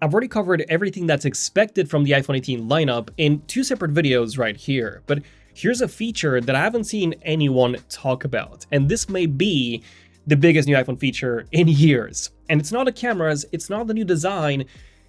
I've already covered everything that's expected from the iPhone 18 lineup in 2 separate videos right here, but here's a feature that I haven't seen anyone talk about, and this may be the biggest new iPhone feature in years. And it's not the cameras, it's not the new design,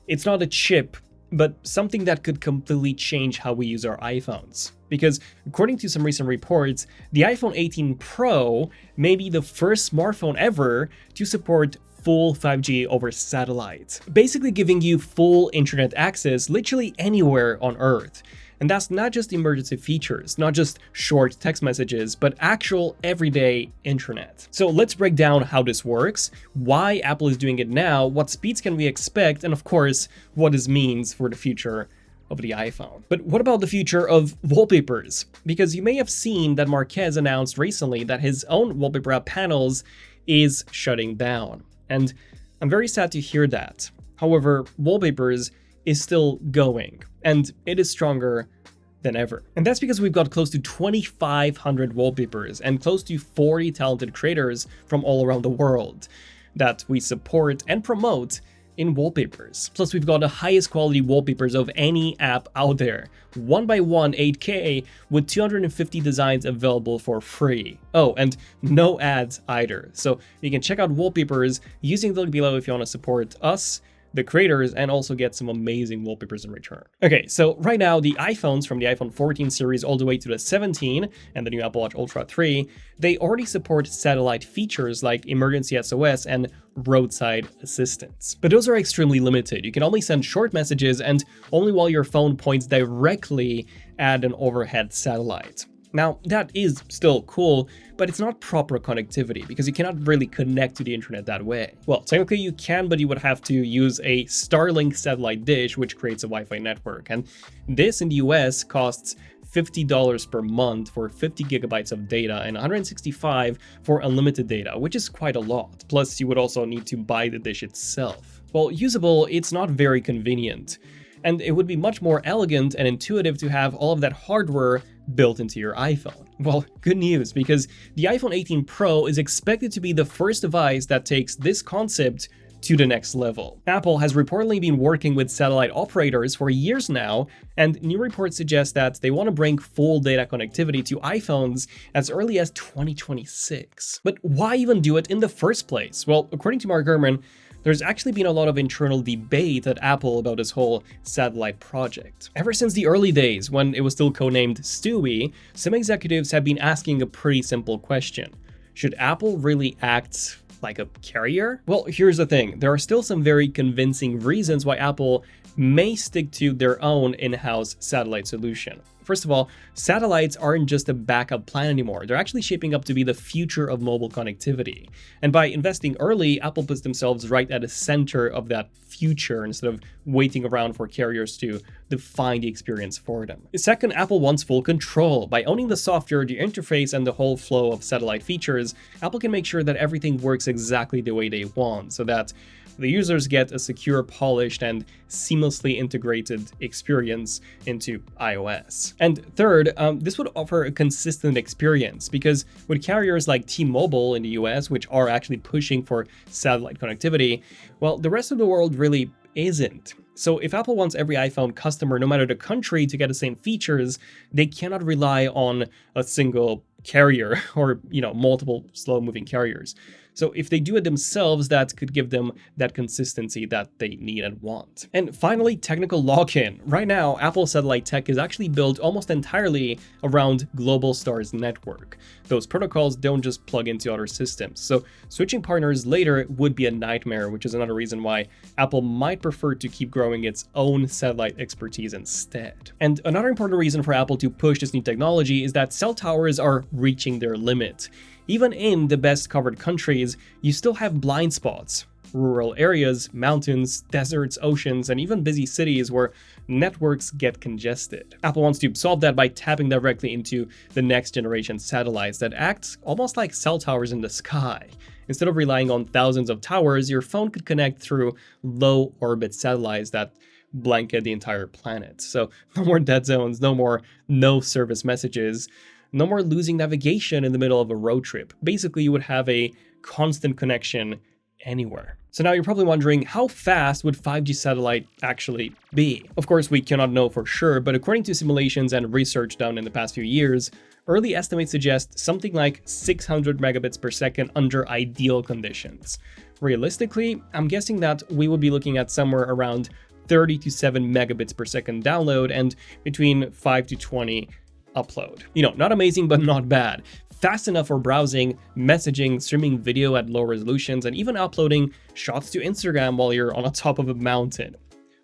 it's not a chip, but something that could completely change how we use our iPhones. Because according to some recent reports, the iPhone 18 Pro may be the first smartphone ever to support full 5G over satellite, basically giving you full internet access literally anywhere on Earth. And that's not just emergency features, not just short text messages, but actual everyday internet. So let's break down how this works, why Apple is doing it now, what speeds can we expect, and of course, what this means for the future of the iPhone. But what about the future of wallpapers? Because you may have seen that Marquez announced recently that his own wallpaper app Panels is shutting down. And I'm very sad to hear that. However, Wallpapers is still going, and it is stronger than ever. And that's because we've got close to 2,500 wallpapers and close to 40 talented creators from all around the world that we support and promote in wallpapers. Plus, we've got the highest quality wallpapers of any app out there, 1x1 8K with 250 designs available for free. Oh, and no ads either. So you can check out wallpapers using the link below if you want to support us, the creators, and also get some amazing wallpapers in return. Okay, so right now the iPhones from the iPhone 14 series all the way to the 17 and the new Apple Watch Ultra 3, they already support satellite features like emergency SOS and roadside assistance. But those are extremely limited. You can only send short messages and only while your phone points directly at an overhead satellite. Now, that is still cool, but it's not proper connectivity because you cannot really connect to the internet that way. Well, technically you can, but you would have to use a Starlink satellite dish, which creates a Wi-Fi network. And this in the US costs $50 per month for 50 gigabytes of data and $165 for unlimited data, which is quite a lot. Plus, you would also need to buy the dish itself. Well, usable, it's not very convenient. And it would be much more elegant and intuitive to have all of that hardware built into your iPhone. Well, good news, because the iPhone 18 Pro is expected to be the first device that takes this concept to the next level. Apple has reportedly been working with satellite operators for years now, and new reports suggest that they want to bring full data connectivity to iPhones as early as 2026. But why even do it in the first place? Well, according to Mark Gurman, there's actually been a lot of internal debate at Apple about this whole satellite project. Ever since the early days, when it was still codenamed Stewie, some executives have been asking a pretty simple question. Should Apple really act like a carrier? Well, here's the thing. There are still some very convincing reasons why Apple may stick to their own in-house satellite solution. First of all, satellites aren't just a backup plan anymore. They're actually shaping up to be the future of mobile connectivity. And by investing early, Apple puts themselves right at the center of that future instead of waiting around for carriers to define the experience for them. Second, Apple wants full control. By owning the software, the interface, and the whole flow of satellite features, Apple can make sure that everything works exactly the way they want, so that the users get a secure, polished, and seamlessly integrated experience into iOS. And third, this would offer a consistent experience because with carriers like T-Mobile in the US, which are actually pushing for satellite connectivity, well, the rest of the world really isn't. So if Apple wants every iPhone customer, no matter the country, to get the same features, they cannot rely on a single carrier or, multiple slow-moving carriers. So if they do it themselves, that could give them that consistency that they need and want. And finally, technical lock-in. Right now, Apple satellite tech is actually built almost entirely around Globalstar's network. Those protocols don't just plug into other systems. So switching partners later would be a nightmare, which is another reason why Apple might prefer to keep growing its own satellite expertise instead. And another important reason for Apple to push this new technology is that cell towers are reaching their limit. Even in the best covered countries, you still have blind spots. Rural areas, mountains, deserts, oceans, and even busy cities where networks get congested. Apple wants to solve that by tapping directly into the next generation satellites that act almost like cell towers in the sky. Instead of relying on thousands of towers, your phone could connect through low orbit satellites that blanket the entire planet. So no more dead zones, no more no service messages. No more losing navigation in the middle of a road trip. Basically, you would have a constant connection anywhere. So now you're probably wondering, how fast would 5G satellite actually be? Of course, we cannot know for sure, but according to simulations and research done in the past few years, early estimates suggest something like 600 megabits per second under ideal conditions. Realistically, I'm guessing that we would be looking at somewhere around 30 to 7 megabits per second download and between 5 to 20 upload. You know, not amazing, but not bad. Fast enough for browsing, messaging, streaming video at low resolutions, and even uploading shots to Instagram while you're on the top of a mountain.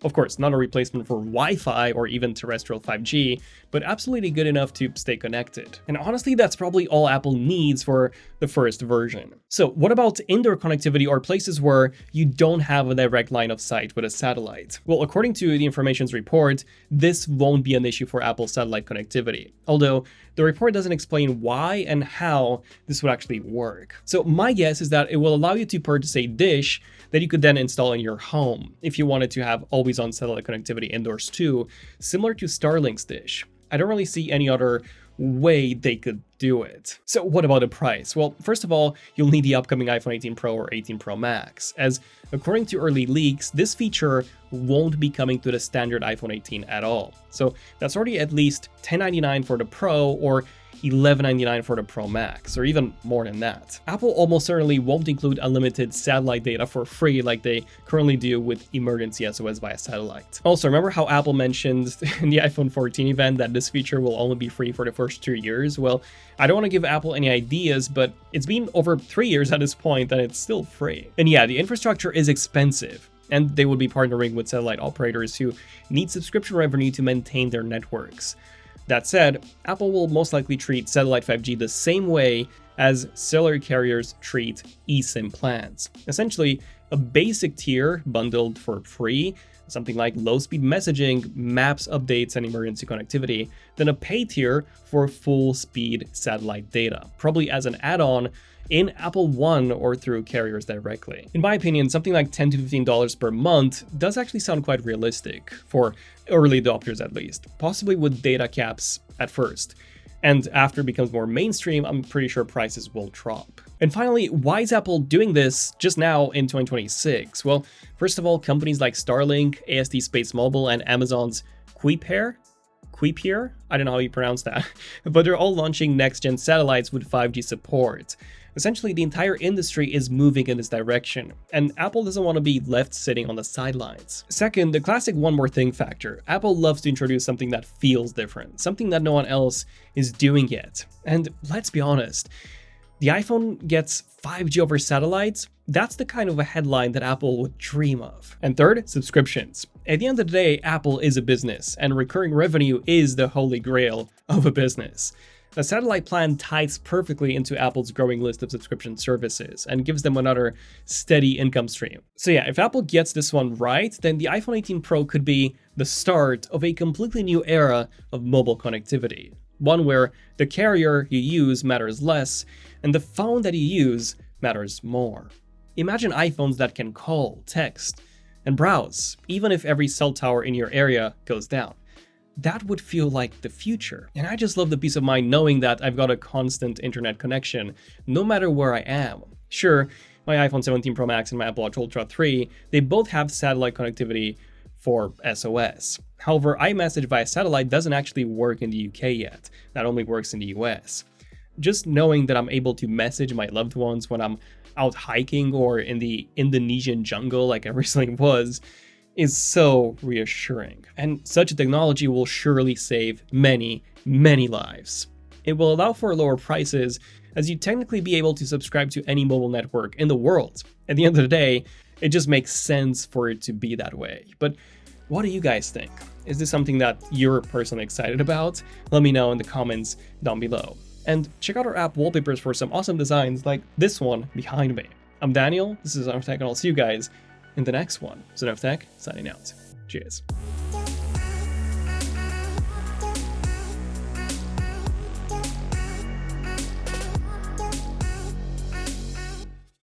Of course, not a replacement for Wi-Fi or even terrestrial 5G, but absolutely good enough to stay connected. And honestly, that's probably all Apple needs for the first version. So what about indoor connectivity or places where you don't have a direct line of sight with a satellite? Well, according to the Information's report, this won't be an issue for Apple's satellite connectivity, although the report doesn't explain why and how this would actually work. So my guess is that it will allow you to purchase a dish that you could then install in your home if you wanted to have always-on satellite connectivity indoors too, similar to Starlink's dish. I don't really see any other way they could do it. So what about the price? Well, first of all, you'll need the upcoming iPhone 18 Pro or 18 Pro Max, as according to early leaks, this feature won't be coming to the standard iPhone 18 at all. So that's already at least $1099 for the Pro or $1199 for the Pro Max, or even more than that. Apple almost certainly won't include unlimited satellite data for free like they currently do with emergency SOS via satellite. Also, remember how Apple mentioned in the iPhone 14 event that this feature will only be free for the first 2 years? Well, I don't want to give Apple any ideas, but it's been over 3 years at this point and it's still free. And yeah, the infrastructure is expensive, and they would be partnering with satellite operators who need subscription revenue to maintain their networks. That said, Apple will most likely treat satellite 5G the same way as cellular carriers treat eSIM plans. Essentially, a basic tier bundled for free, something like low-speed messaging, maps updates, and emergency connectivity, then a pay tier for full-speed satellite data, probably as an add-on in Apple One or through carriers directly. In my opinion, something like $10 to $15 per month does actually sound quite realistic, for early adopters at least, possibly with data caps at first. And after it becomes more mainstream, I'm pretty sure prices will drop. And finally, why is Apple doing this just now in 2026? Well, first of all, companies like Starlink, AST SpaceMobile, and Amazon's Quipare, I don't know how you pronounce that, but they're all launching next-gen satellites with 5G support. Essentially, the entire industry is moving in this direction, and Apple doesn't want to be left sitting on the sidelines. Second, the classic one more thing factor. Apple loves to introduce something that feels different, something that no one else is doing yet. And let's be honest, the iPhone gets 5G over satellites. That's the kind of a headline that Apple would dream of. And third, subscriptions. At the end of the day, Apple is a business, and recurring revenue is the holy grail of a business. The satellite plan ties perfectly into Apple's growing list of subscription services and gives them another steady income stream. So yeah, if Apple gets this one right, then the iPhone 18 Pro could be the start of a completely new era of mobile connectivity. One where the carrier you use matters less, and the phone that you use matters more. Imagine iPhones that can call, text, and browse, even if every cell tower in your area goes down. That would feel like the future. And I just love the peace of mind knowing that I've got a constant internet connection, no matter where I am. Sure, my iPhone 17 Pro Max and my Apple Watch Ultra 3, they both have satellite connectivity for SOS. However, iMessage via satellite doesn't actually work in the UK yet. That only works in the US. Just knowing that I'm able to message my loved ones when I'm out hiking or in the Indonesian jungle like I recently was is so reassuring. And such a technology will surely save many, many lives. It will allow for lower prices, as you'd technically be able to subscribe to any mobile network in the world. At the end of the day, it just makes sense for it to be that way. But what do you guys think? Is this something that you're personally excited about? Let me know in the comments down below. And check out our app Wallpapers for some awesome designs like this one behind me. I'm Daniel, this is ZONEofTECH, and I'll see you guys in the next one. ZONEofTECH, signing out. Cheers.